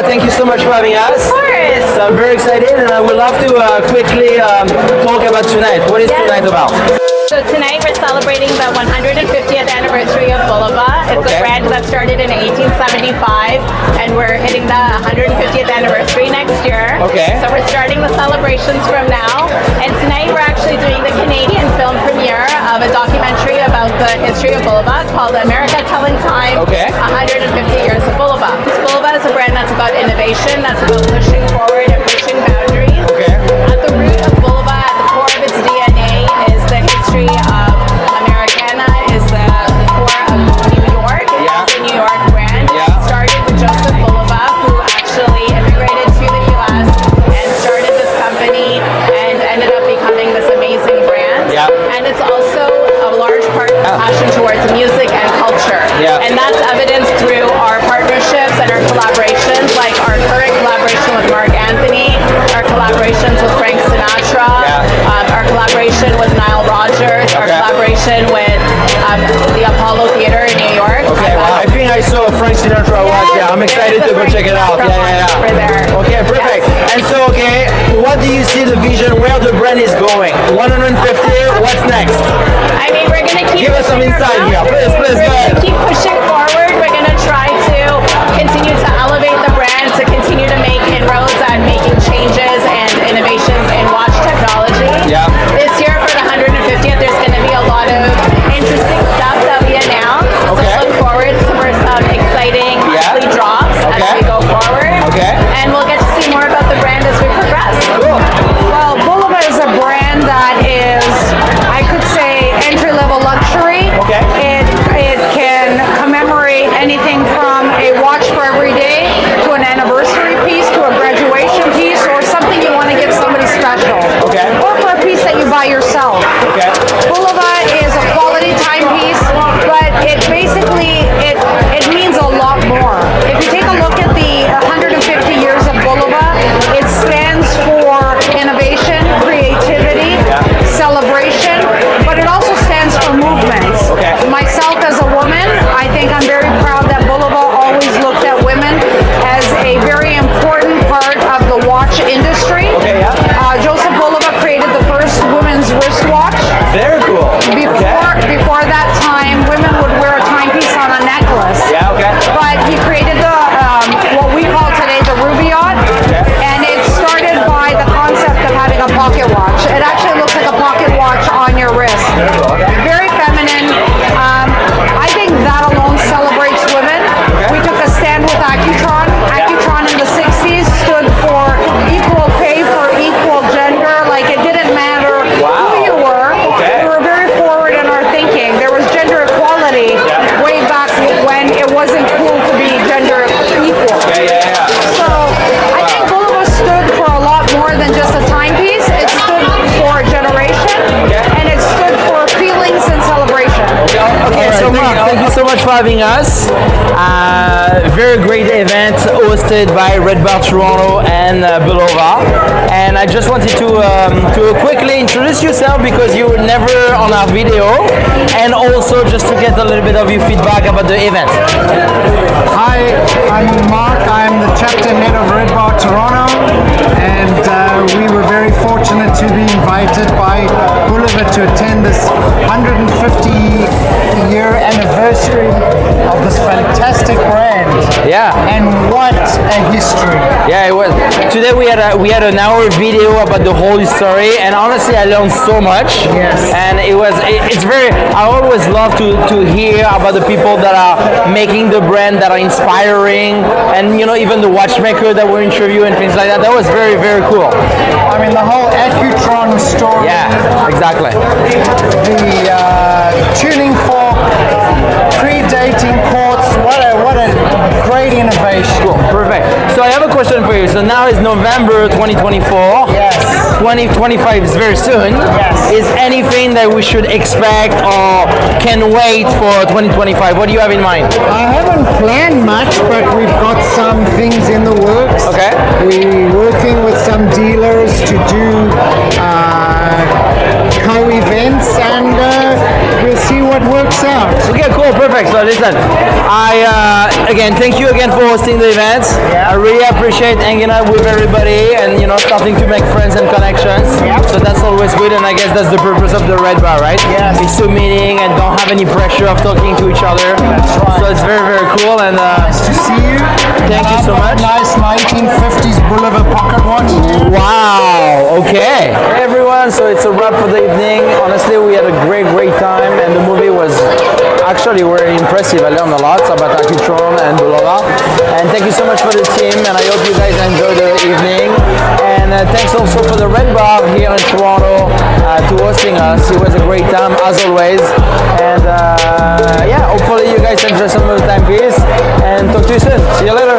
thank you so much for having us. Of course. So I'm very excited, and I would love to quickly talk about tonight. What is tonight about? So tonight we're celebrating the 150th anniversary of Bulova. It's a brand that started in 1875, and we're hitting the 150th anniversary next year. Okay. So we're starting the celebrations from now, and tonight we're actually doing the Canadian film premiere of a documentary about the history of Bulova called America Telling Time, 150 Years of Bulova. Bulova is a brand that's about innovation, that's about pushing forward and pushing boundaries. At the root of Bulova, at the core of its DNA, is the history of Americana, is the core of New York. It's a New York brand. It started with Joseph Bulova, who actually immigrated to the US and started this company and ended up becoming this amazing brand. And it's also a large part of passion towards music and culture. And that's evidenced through our partnerships and our collaborations, like our current collaboration with Marc Anthony, our collaborations with Sinatra, our collaboration with Nile Rogers, our collaboration with the Apollo Theater in New York. I think I saw Frank Sinatra watch. I'm excited to go check it out. Over there. Okay, perfect. And so, what do you see the vision, where the brand is going? 150, what's next? I mean, we're going to keep... Give us some insight here. Please, go ahead. Keep pushing forward. We're going to try to continue to elevate the brand, to continue to make inroads and making changes and innovations in watch technology. This year for the 150th, there's going to be a lot of interesting stuff that we announce. So look forward for some exciting monthly drops as we go forward. And we'll get to see more about the brand as we progress. Well, Bulova is a brand that is, I could say, entry-level luxury. It can commemorate anything from a watch for every day to an anniversary piece to a graduation piece or something you want to give somebody special. Or for a piece that you buy yourself. Bulova is a quality timepiece, but it basically, it means a lot more. If you take a look at the 150 years of Bulova, it stands for innovation, creativity, celebration, but it also stands for movements. Myself as a woman, I think I'm very proud that Bulova always looked at women as a very important part of the watch industry. Joseph Bulova created the first women's wristwatch. Very cool. Before that time, women would wear a timepiece on a necklace. But he created the what we call today the Rubaiyat, and it started by the concept of having a pocket watch. It actually looks like a pocket watch on your wrist. Very feminine. I think that alone celebrates women. We took a stand with Accutron. Accutron in the 60s stood for equal pay for equal gender. Like, it didn't matter who you were. We were very forward in our thinking. There was gender equality way back when it wasn't cool to be gender equal. So I think Bulova stood for a lot more than just a timepiece. It stood for a generation, and it stood for feelings and celebration. So Marc, thank you so much for having us. Very great event hosted by RedBar Toronto and Bulova. And I just wanted to quickly introduce yourself because you were never on our video, and also just to get a little bit of your feedback about the event. Hi, I'm Marc. I'm the chapter head of RedBar Toronto, and we were very fortunate to be invited by Bulova to attend this 150-year anniversary of this fantastic brand. And what a history! It was. Today we had an hour video about the whole story, and honestly, I learned so much. And it's very. I always love to hear about the people that are making the brand, that are inspiring, and even the watchmaker that we're interviewing and things like that. That was very, very cool. I mean, the whole Accutron story. Exactly. The tuning fork, predating quartz. What a great innovation. Cool, perfect. So I have a question for you. So now is November 2024. 2025 is very soon. Is anything that we should expect or can wait for 2025? What do you have in mind? I haven't planned much, but we've got some things in the works. We're working with some dealers to do co-events, and we're we'll see what works out. Okay, cool, perfect. So listen, again, thank you again for hosting the event. I really appreciate hanging out with everybody and starting to make friends and connections. So that's always good, and I guess that's the purpose of the Red Bar, right? Yes. It's to meeting and don't have any pressure of talking to each other. That's right. So it's very, very cool, and Nice to see you. thank you so much. Nice 1950s Bulova pocket watch. Wow, okay. Hey everyone, so it's a wrap for the evening. Honestly, we had a great time, and the movie was actually very impressive. I learned a lot about Accutron and Bulova. And thank you so much for the team, and I hope you guys enjoy the evening. And thanks also for the Red Bar here in Toronto to hosting us. It was a great time, as always. And yeah, hopefully you guys enjoy some of the timepiece. And talk to you soon. See you later.